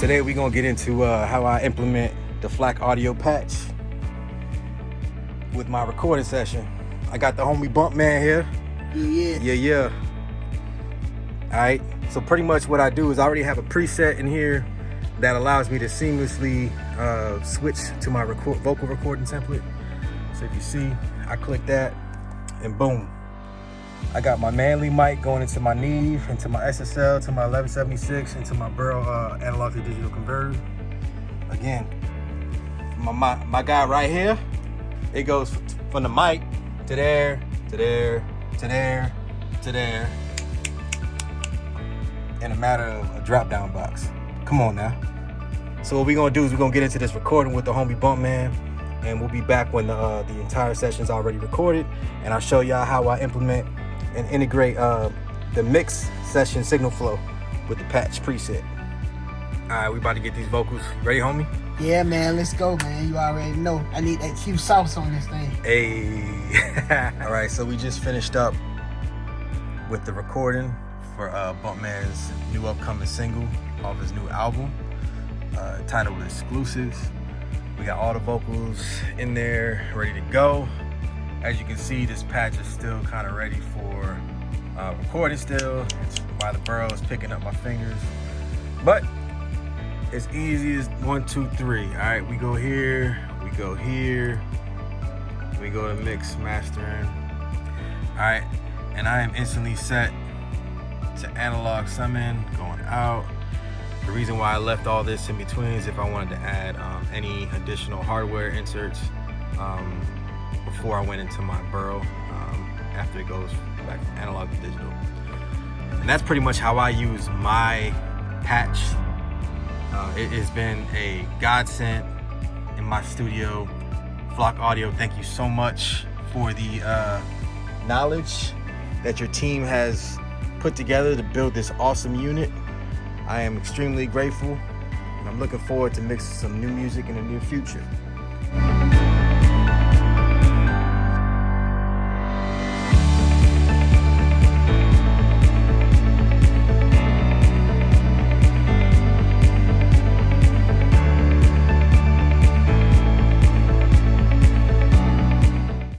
Today we're gonna get into how I implement the FLAC audio patch with my recording session. I got the homie Bump Man here. Yeah. All right, so pretty much what I do is I already have a preset in here that allows me to seamlessly switch to my vocal recording template. So if you see, I click that and boom. I got my manly mic going into my Neve, into my SSL, to my 1176, into my Burrow analog to digital converter. Again, my guy right here, it goes from the mic to there, to there, to there, to there, in a matter of a drop-down box. Come on now. So what we're gonna do is we're gonna get into this recording with the homie Bump Man, and we'll be back when the entire session's already recorded, and I'll show y'all how I implement and integrate the mix session signal flow with the patch preset. All right, we about to get these vocals. Ready, homie? Yeah, man, let's go, man. You already know. I need that Q sauce on this thing. Hey. All right, so we just finished up with the recording for Bump Man's new upcoming single off his new album, titled Exclusives. We got all the vocals in there, ready to go. As you can see, this patch is still kind of ready for recording still. It's by the Burrow is picking up my fingers. But it's easy as 1, 2, 3. All right, we go here, we go here, we go to mix, mastering. All right, and I am instantly set to analog summon, going out. The reason why I left all this in between is if I wanted to add any additional hardware inserts before I went into my Burrow, after it goes back from analog to digital. And that's pretty much how I use my patch. It has been a godsend in my studio. Flock Audio, thank you so much for the knowledge that your team has put together to build this awesome unit. I am extremely grateful, and I'm looking forward to mixing some new music in the near future.